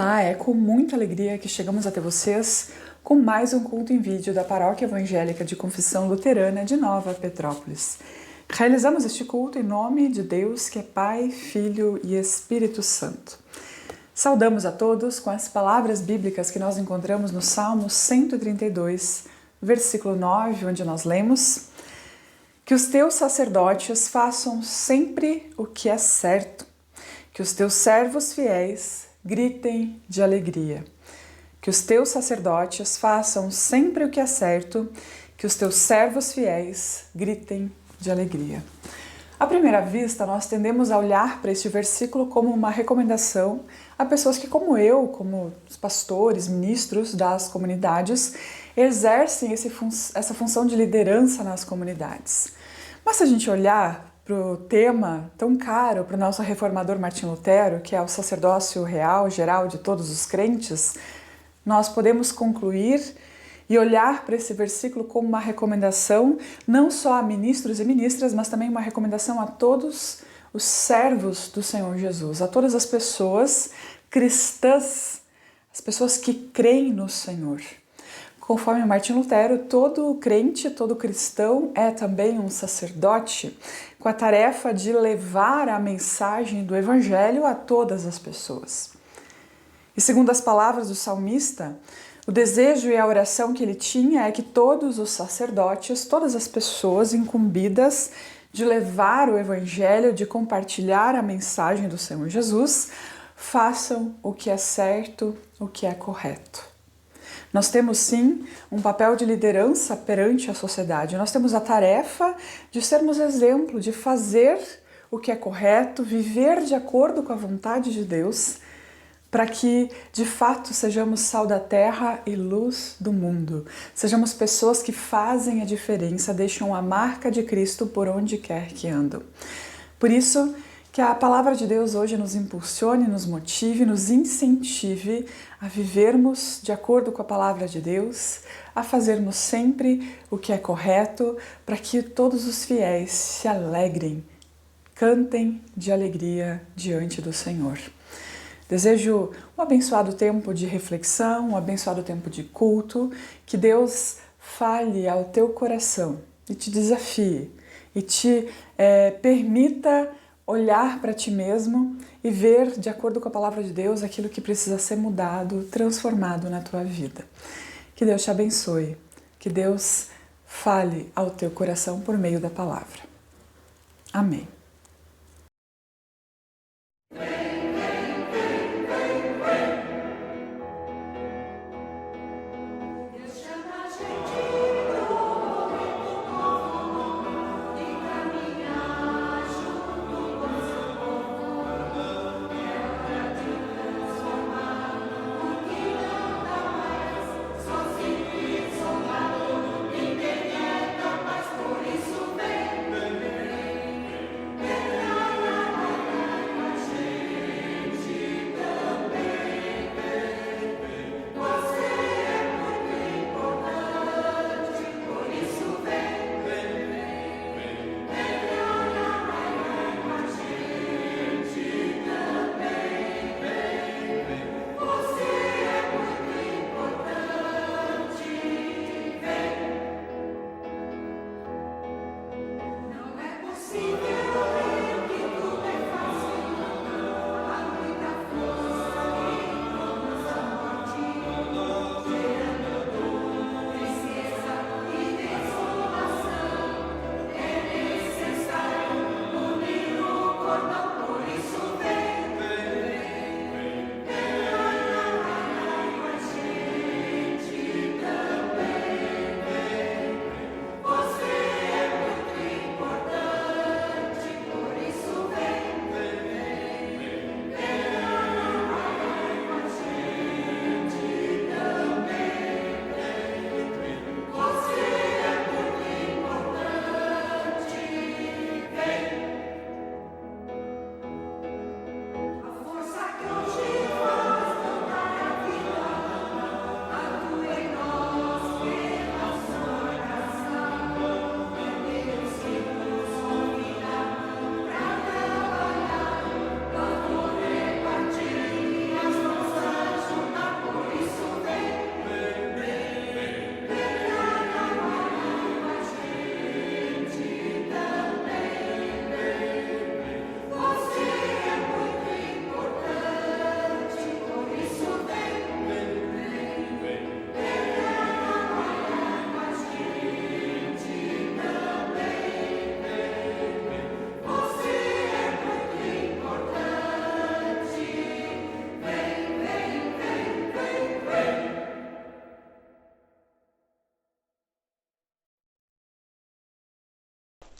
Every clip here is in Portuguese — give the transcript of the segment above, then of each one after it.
Olá, é com muita alegria que chegamos até vocês com mais um culto em vídeo da Paróquia Evangélica de Confissão Luterana de Nova Petrópolis. Realizamos este culto em nome de Deus, que é Pai, Filho e Espírito Santo. Saudamos a todos com as palavras bíblicas que nós encontramos no Salmo 132, versículo 9, onde nós lemos: que os teus sacerdotes façam sempre o que é certo, que os teus servos fiéis gritem de alegria. Que os teus sacerdotes façam sempre o que é certo, que os teus servos fiéis gritem de alegria. À primeira vista, nós tendemos a olhar para este versículo como uma recomendação a pessoas que, como eu, como os pastores, ministros das comunidades, exercem essa função de liderança nas comunidades. Mas se a gente olhar para o tema tão caro para o nosso reformador Martim Lutero, que é o sacerdócio real, geral de todos os crentes, nós podemos concluir e olhar para esse versículo como uma recomendação não só a ministros e ministras, mas também uma recomendação a todos os servos do Senhor Jesus, a todas as pessoas cristãs, as pessoas que creem no Senhor. Conforme Martim Lutero, todo crente, todo cristão é também um sacerdote, com a tarefa de levar a mensagem do Evangelho a todas as pessoas. E segundo as palavras do salmista, o desejo e a oração que ele tinha é que todos os sacerdotes, todas as pessoas incumbidas de levar o Evangelho, de compartilhar a mensagem do Senhor Jesus, façam o que é certo, o que é correto. Nós temos sim um papel de liderança perante a sociedade. Nós temos a tarefa de sermos exemplo, de fazer o que é correto, viver de acordo com a vontade de Deus, para que de fato sejamos sal da terra e luz do mundo. Sejamos pessoas que fazem a diferença, deixam a marca de Cristo por onde quer que andam. Por isso, que a palavra de Deus hoje nos impulsione, nos motive, nos incentive a vivermos de acordo com a palavra de Deus, a fazermos sempre o que é correto, para que todos os fiéis se alegrem, cantem de alegria diante do Senhor. Desejo um abençoado tempo de reflexão, um abençoado tempo de culto, que Deus fale ao teu coração e te desafie e te permita olhar para ti mesmo e ver, de acordo com a palavra de Deus, aquilo que precisa ser mudado, transformado na tua vida. Que Deus te abençoe, que Deus fale ao teu coração por meio da palavra. Amém.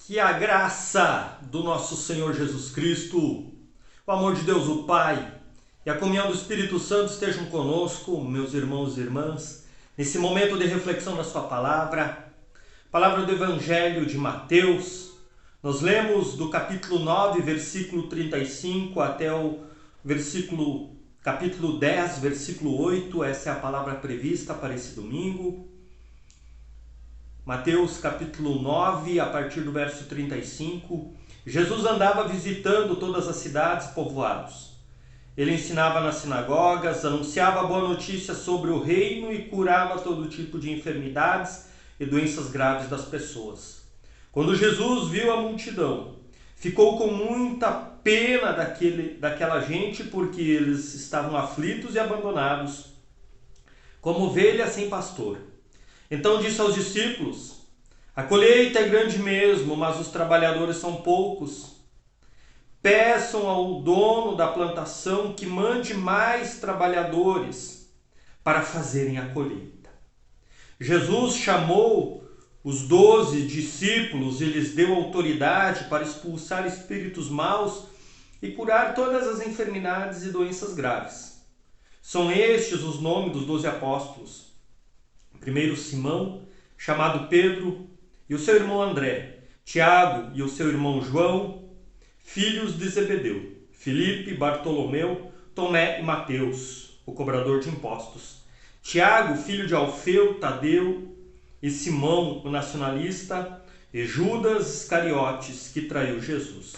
Que a graça do nosso Senhor Jesus Cristo, o amor de Deus o Pai e a comunhão do Espírito Santo estejam conosco, meus irmãos e irmãs, nesse momento de reflexão da sua palavra do Evangelho de Mateus. Nós lemos do capítulo 9, versículo 35 até o capítulo 10, versículo 8. Essa é a palavra prevista para esse domingo. Mateus capítulo 9, a partir do verso 35. Jesus andava visitando todas as cidades e povoados. Ele ensinava nas sinagogas, anunciava a boa notícia sobre o reino e curava todo tipo de enfermidades e doenças graves das pessoas. Quando Jesus viu a multidão, ficou com muita pena daquela gente, porque eles estavam aflitos e abandonados, como ovelhas sem pastor. Então disse aos discípulos: a colheita é grande mesmo, mas os trabalhadores são poucos. Peçam ao dono da plantação que mande mais trabalhadores para fazerem a colheita. Jesus chamou os 12 discípulos e lhes deu autoridade para expulsar espíritos maus e curar todas as enfermidades e doenças graves. São estes os nomes dos 12 apóstolos. Primeiro Simão, chamado Pedro, e o seu irmão André, Tiago e o seu irmão João, filhos de Zebedeu, Filipe, Bartolomeu, Tomé e Mateus, o cobrador de impostos, Tiago, filho de Alfeu, Tadeu e Simão, o nacionalista, e Judas Iscariotes, que traiu Jesus.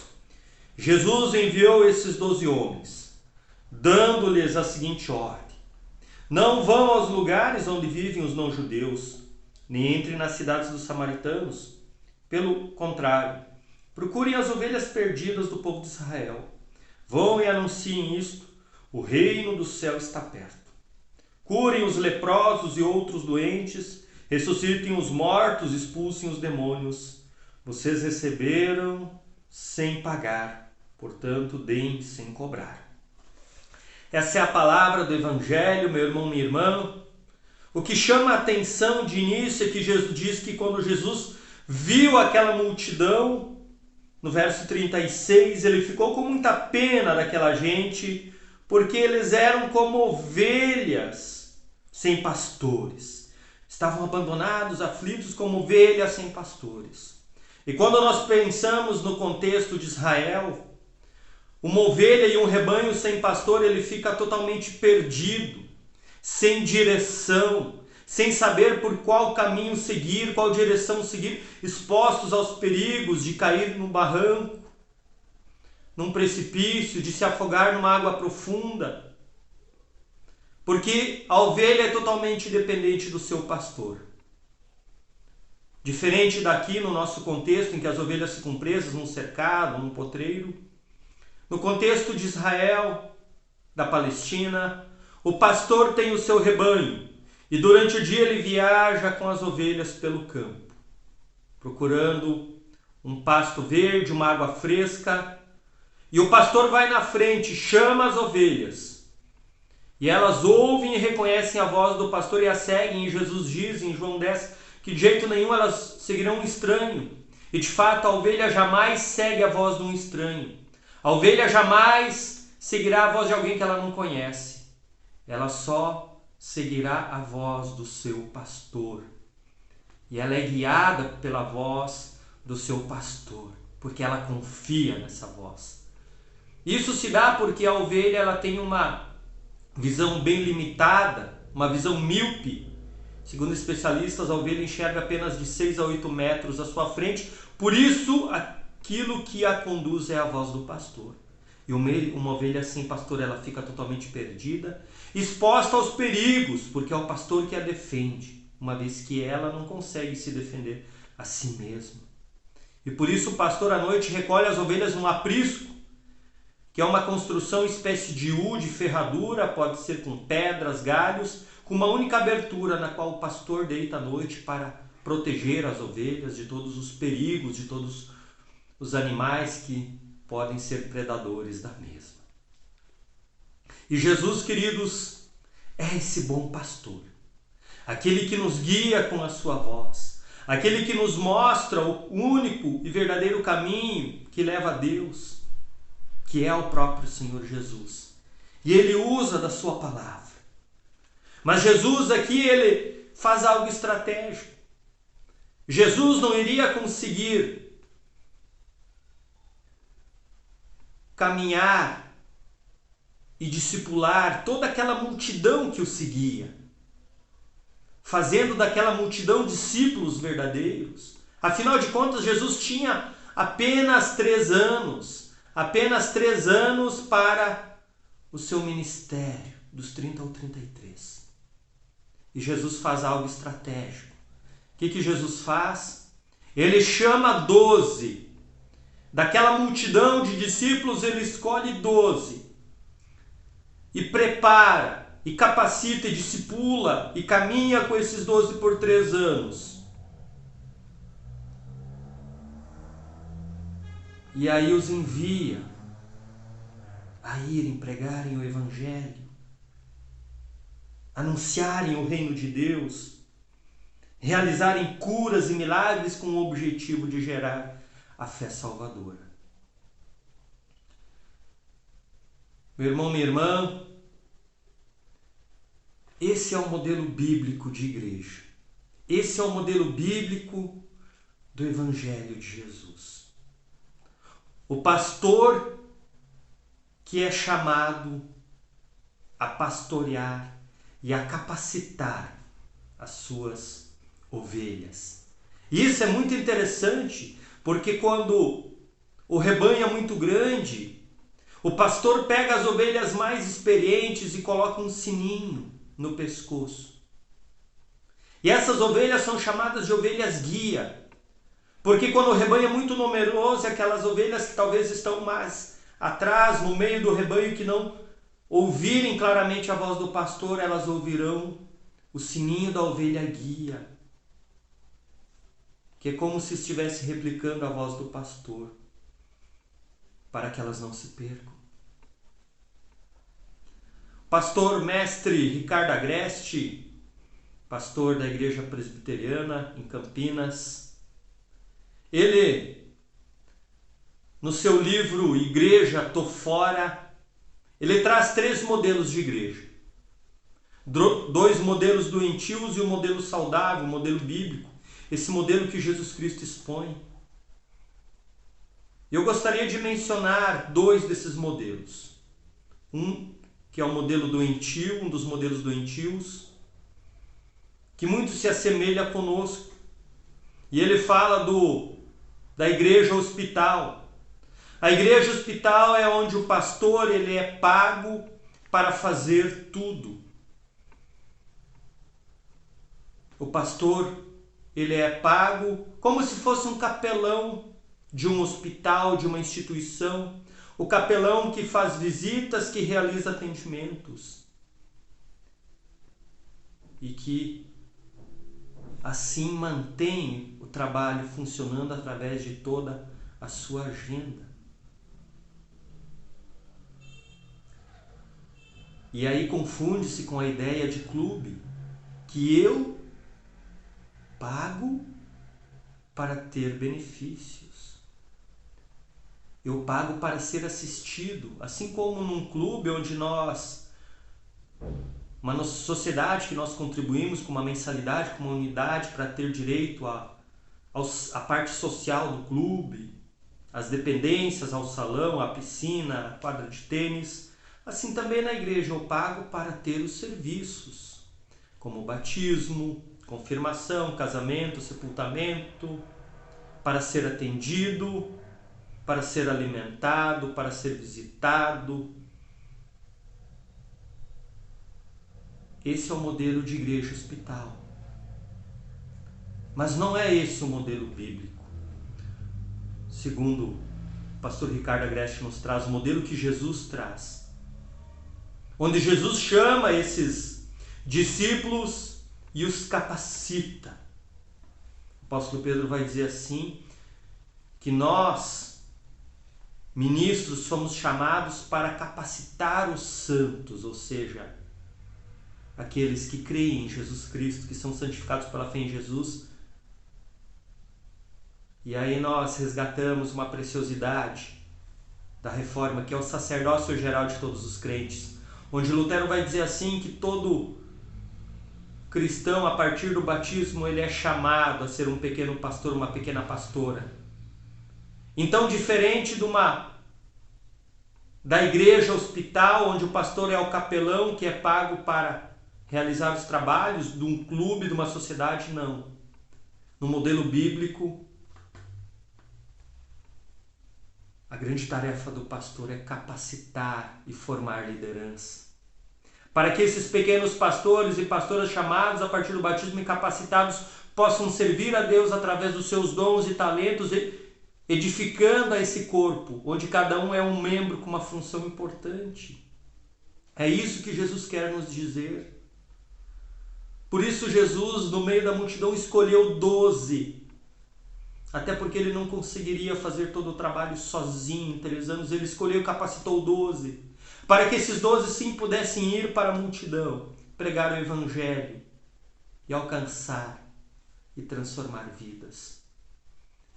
Jesus enviou esses 12 homens, dando-lhes a seguinte ordem: não vão aos lugares onde vivem os não-judeus, nem entrem nas cidades dos samaritanos. Pelo contrário, procurem as ovelhas perdidas do povo de Israel. Vão e anunciem isto: o reino do céu está perto. Curem os leprosos e outros doentes, ressuscitem os mortos, expulsem os demônios. Vocês receberam sem pagar, portanto, deem sem cobrar. Essa é a palavra do Evangelho, meu irmão, minha irmã. O que chama a atenção de início é que Jesus diz que quando Jesus viu aquela multidão, no verso 36, ele ficou com muita pena daquela gente, porque eles eram como ovelhas sem pastores. Estavam abandonados, aflitos, como ovelhas sem pastores. E quando nós pensamos no contexto de Israel, uma ovelha e um rebanho sem pastor, ele fica totalmente perdido, sem direção, sem saber por qual caminho seguir, qual direção seguir, expostos aos perigos de cair num barranco, num precipício, de se afogar numa água profunda. Porque a ovelha é totalmente dependente do seu pastor. Diferente daqui no nosso contexto, em que as ovelhas ficam presas num cercado, num potreiro, no contexto de Israel, da Palestina, o pastor tem o seu rebanho e durante o dia ele viaja com as ovelhas pelo campo, procurando um pasto verde, uma água fresca, e o pastor vai na frente, chama as ovelhas, e elas ouvem e reconhecem a voz do pastor e a seguem, e Jesus diz em João 10 que de jeito nenhum elas seguirão um estranho, e de fato a ovelha jamais segue a voz de um estranho. A ovelha jamais seguirá a voz de alguém que ela não conhece. Ela só seguirá a voz do seu pastor. E ela é guiada pela voz do seu pastor, porque ela confia nessa voz. Isso se dá porque a ovelha ela tem uma visão bem limitada, uma visão míope. Segundo especialistas, a ovelha enxerga apenas de 6 a 8 metros à sua frente. Por isso, aquilo que a conduz é a voz do pastor. E uma ovelha sem pastor, ela fica totalmente perdida, exposta aos perigos, porque é o pastor que a defende, uma vez que ela não consegue se defender a si mesma. E por isso o pastor à noite recolhe as ovelhas num aprisco, que é uma construção espécie de U, de ferradura, pode ser com pedras, galhos, com uma única abertura na qual o pastor deita à noite para proteger as ovelhas de todos os perigos, de todos os animais que podem ser predadores da mesma. E Jesus, queridos, é esse bom pastor, aquele que nos guia com a sua voz, aquele que nos mostra o único e verdadeiro caminho que leva a Deus, que é o próprio Senhor Jesus. E ele usa da sua palavra. Mas Jesus aqui, ele faz algo estratégico. Jesus não iria conseguir caminhar e discipular toda aquela multidão que o seguia, fazendo daquela multidão discípulos verdadeiros. Afinal de contas, Jesus tinha apenas 3 anos para o seu ministério, dos 30 ao 33. E Jesus faz algo estratégico. O que Jesus faz? Ele chama 12. Daquela multidão de discípulos, ele escolhe 12. E prepara, e capacita, e discipula, e caminha com esses 12 por 3 anos. E aí os envia a irem pregarem o Evangelho, anunciarem o reino de Deus, realizarem curas e milagres com o objetivo de gerar a fé salvadora. Meu irmão, minha irmã, esse é o modelo bíblico de igreja. Esse é o modelo bíblico do Evangelho de Jesus. O pastor que é chamado a pastorear e a capacitar as suas ovelhas. Isso é muito interessante, porque quando o rebanho é muito grande, o pastor pega as ovelhas mais experientes e coloca um sininho no pescoço. E essas ovelhas são chamadas de ovelhas guia, porque quando o rebanho é muito numeroso, aquelas ovelhas que talvez estão mais atrás, no meio do rebanho, que não ouvirem claramente a voz do pastor, elas ouvirão o sininho da ovelha guia, que é como se estivesse replicando a voz do pastor, para que elas não se percam. Pastor mestre Ricardo Agreste, pastor da Igreja Presbiteriana em Campinas, ele, no seu livro Igreja Tô Fora, ele traz 3 modelos de igreja. 2 modelos doentios e um modelo saudável, um modelo bíblico. Esse modelo que Jesus Cristo expõe. Eu gostaria de mencionar 2 desses modelos. Um que é o modelo doentio, um dos modelos doentios, que muito se assemelha conosco. E ele fala da igreja hospital. A igreja hospital é onde o pastor ele é pago para fazer tudo. O pastor ele é pago como se fosse um capelão de um hospital, de uma instituição. O capelão que faz visitas, que realiza atendimentos. E que assim mantém o trabalho funcionando através de toda a sua agenda. E aí confunde-se com a ideia de clube, que eu pago para ter benefícios. Eu pago para ser assistido, assim como num clube onde uma sociedade que nós contribuímos com uma mensalidade, com uma unidade para ter direito à parte social do clube, às dependências, ao salão, à piscina, à quadra de tênis. Assim também na igreja eu pago para ter os serviços, como batismo, confirmação, casamento, sepultamento, para ser atendido, para ser alimentado, para ser visitado. Esse é o modelo de igreja hospital. Mas não é esse o modelo bíblico. Segundo o pastor Ricardo Agreste nos traz, o modelo que Jesus traz. Onde Jesus chama esses discípulos e os capacita. O apóstolo Pedro vai dizer assim, que nós, ministros, somos chamados para capacitar os santos, ou seja, aqueles que creem em Jesus Cristo, que são santificados pela fé em Jesus, E aí nós resgatamos uma preciosidade da reforma, que é o sacerdócio geral de todos os crentes, onde Lutero vai dizer assim que todo cristão, a partir do batismo, ele é chamado a ser um pequeno pastor, uma pequena pastora. Então, diferente da igreja hospital, onde o pastor é o capelão que é pago para realizar os trabalhos de um clube, de uma sociedade, não. No modelo bíblico, a grande tarefa do pastor é capacitar e formar liderança, para que esses pequenos pastores e pastoras chamados a partir do batismo e capacitados possam servir a Deus através dos seus dons e talentos, edificando a esse corpo, onde cada um é um membro com uma função importante. É isso que Jesus quer nos dizer. Por isso Jesus, no meio da multidão, escolheu 12. Até porque ele não conseguiria fazer todo o trabalho sozinho em 3 anos. Ele escolheu e capacitou 12. Para que esses 12 sim pudessem ir para a multidão, pregar o Evangelho e alcançar e transformar vidas.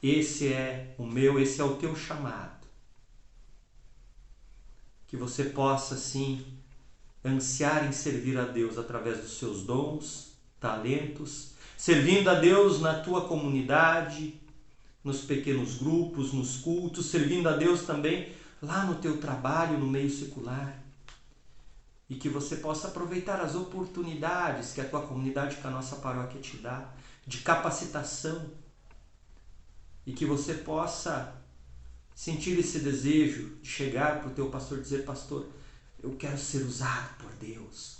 Esse é o meu, esse é o teu chamado. Que você possa sim ansiar em servir a Deus através dos seus dons, talentos, servindo a Deus na tua comunidade, nos pequenos grupos, nos cultos, servindo a Deus também lá no teu trabalho, no meio secular. E que você possa aproveitar as oportunidades que a tua comunidade, que a nossa paróquia te dá, de capacitação. E que você possa sentir esse desejo de chegar para o teu pastor e dizer: pastor, eu quero ser usado por Deus.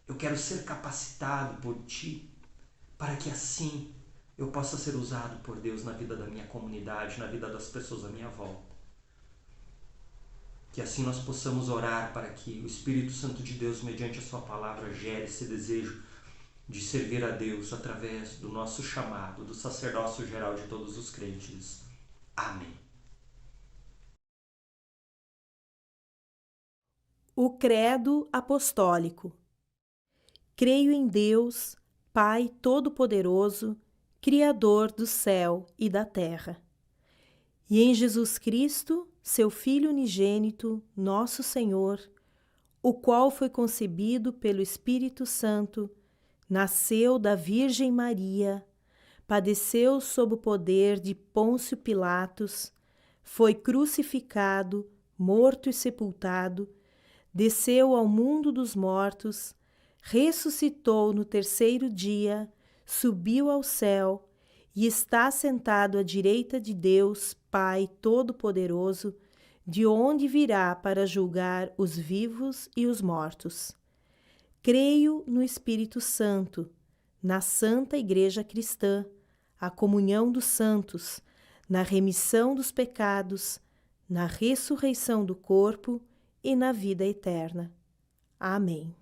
Eu quero ser capacitado por ti, para que assim eu possa ser usado por Deus na vida da minha comunidade, na vida das pessoas à minha volta. Que assim nós possamos orar para que o Espírito Santo de Deus, mediante a sua palavra, gere esse desejo de servir a Deus através do nosso chamado, do sacerdócio geral de todos os crentes. Amém. O Credo Apostólico. Creio em Deus, Pai Todo-Poderoso, Criador do céu e da terra, e em Jesus Cristo, seu Filho unigênito, nosso Senhor, o qual foi concebido pelo Espírito Santo, nasceu da Virgem Maria, padeceu sob o poder de Pôncio Pilatos, foi crucificado, morto e sepultado, desceu ao mundo dos mortos, ressuscitou no 3º dia, subiu ao céu e está sentado à direita de Deus, Pai Todo-Poderoso, de onde virá para julgar os vivos e os mortos. Creio no Espírito Santo, na Santa Igreja Cristã, a comunhão dos santos, na remissão dos pecados, na ressurreição do corpo e na vida eterna. Amém.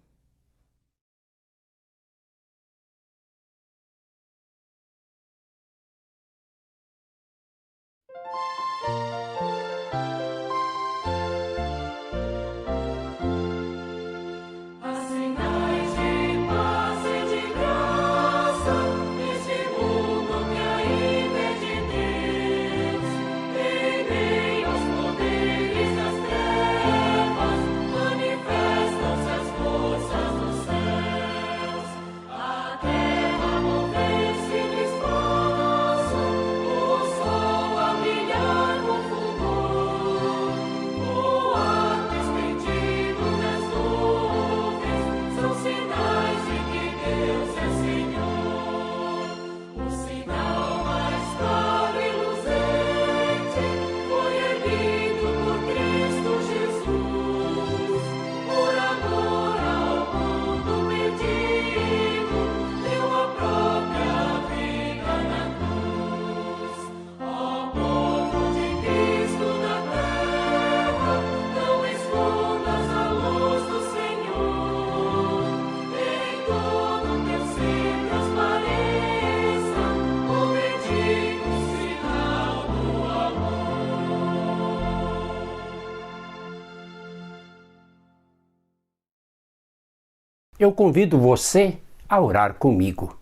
Eu convido você a orar comigo.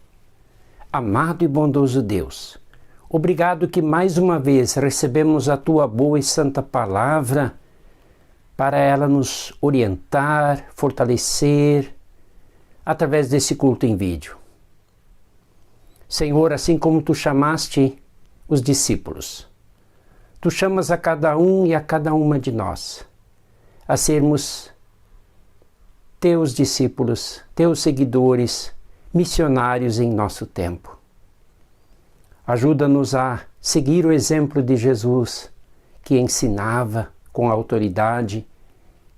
Amado e bondoso Deus, Obrigado que mais uma vez recebemos a Tua boa e santa palavra para ela nos orientar, fortalecer, através desse culto em vídeo. Senhor, assim como Tu chamaste os discípulos, Tu chamas a cada um e a cada uma de nós a sermos Teus discípulos, Teus seguidores, missionários em nosso tempo. Ajuda-nos a seguir o exemplo de Jesus, que ensinava com autoridade,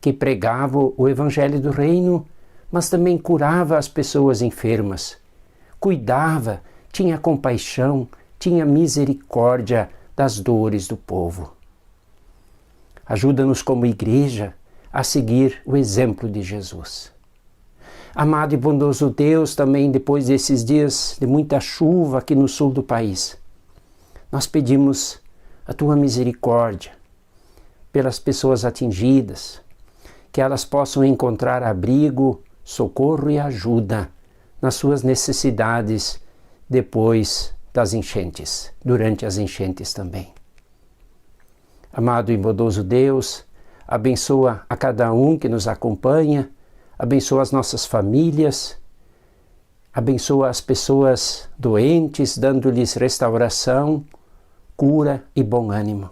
que pregava o Evangelho do Reino, mas também curava as pessoas enfermas, cuidava, tinha compaixão, tinha misericórdia das dores do povo. Ajuda-nos como igreja a seguir o exemplo de Jesus. Amado e bondoso Deus, também depois desses dias de muita chuva aqui no sul do país, nós pedimos a Tua misericórdia pelas pessoas atingidas, que elas possam encontrar abrigo, socorro e ajuda nas suas necessidades depois das enchentes, durante as enchentes também. Amado e bondoso Deus, abençoa a cada um que nos acompanha, abençoa as nossas famílias, abençoa as pessoas doentes, dando-lhes restauração, cura e bom ânimo.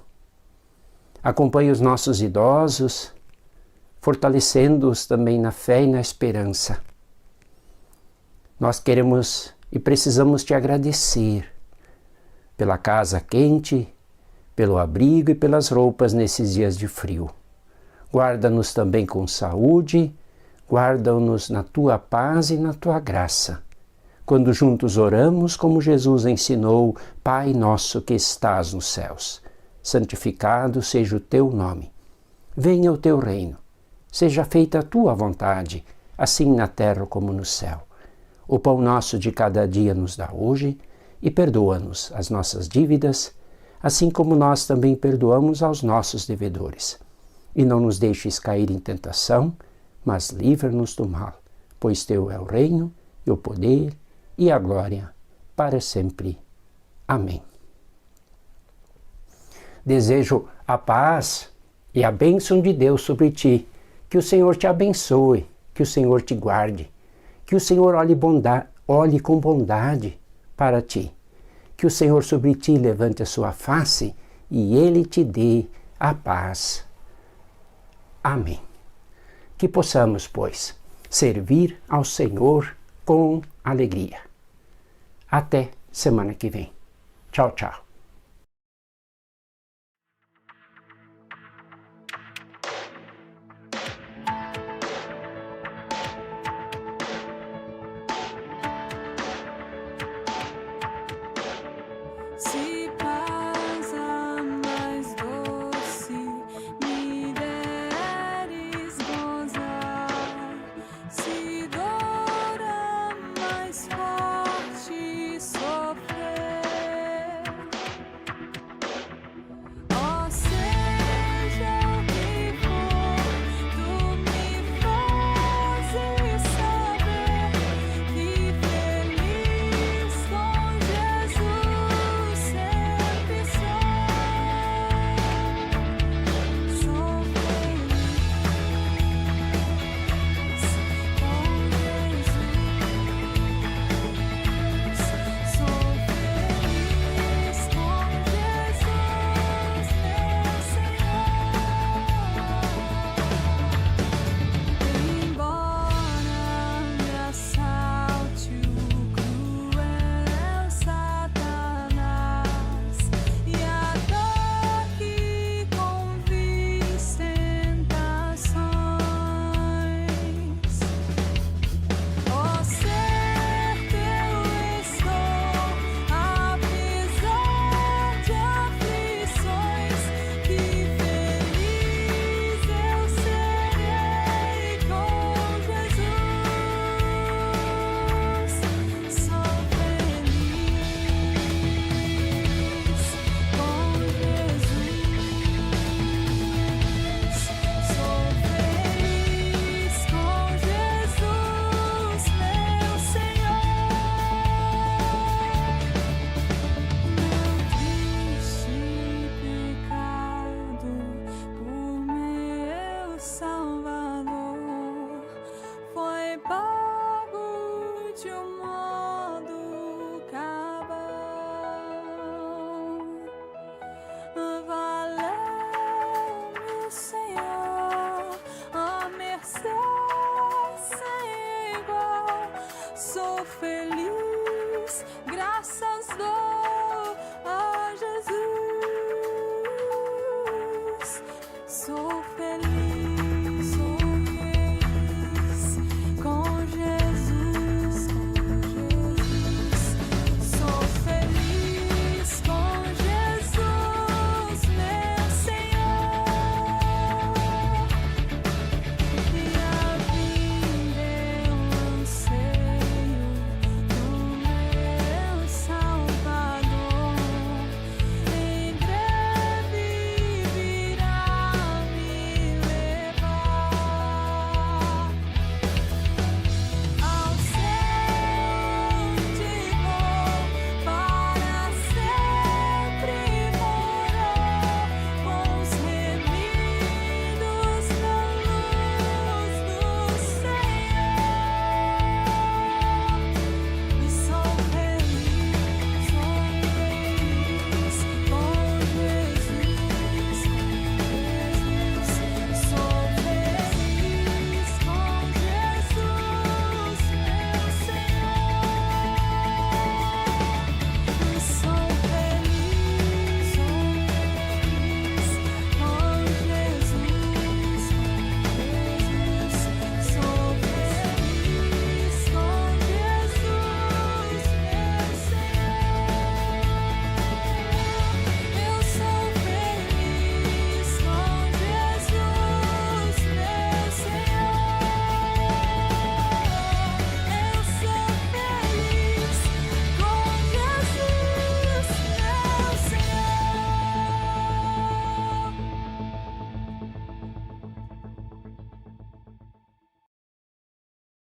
Acompanhe os nossos idosos, fortalecendo-os também na fé e na esperança. Nós queremos e precisamos Te agradecer pela casa quente, pelo abrigo e pelas roupas nesses dias de frio. Guarda-nos também com saúde, guarda-nos na Tua paz e na Tua graça. Quando juntos oramos, como Jesus ensinou, Pai nosso que estás nos céus, santificado seja o Teu nome. Venha o Teu reino. Seja feita a Tua vontade, assim na terra como no céu. O pão nosso de cada dia nos dá hoje e perdoa-nos as nossas dívidas, assim como nós também perdoamos aos nossos devedores. E não nos deixes cair em tentação, mas livra-nos do mal, pois Teu é o reino, e o poder, e a glória, para sempre. Amém. Desejo a paz e a bênção de Deus sobre ti, que o Senhor te abençoe, que o Senhor te guarde, que o Senhor olhe com bondade para ti, que o Senhor sobre ti levante a sua face e Ele te dê a paz. Amém. Que possamos, pois, servir ao Senhor com alegria. Até semana que vem. Tchau, tchau. Se passa mais doce, me deres gozar. Se dora mais forte sofrer, de um modo cabal. Valeu-me, Senhor, a mercê sem igual. Sou feliz, graças dou a Jesus. Sou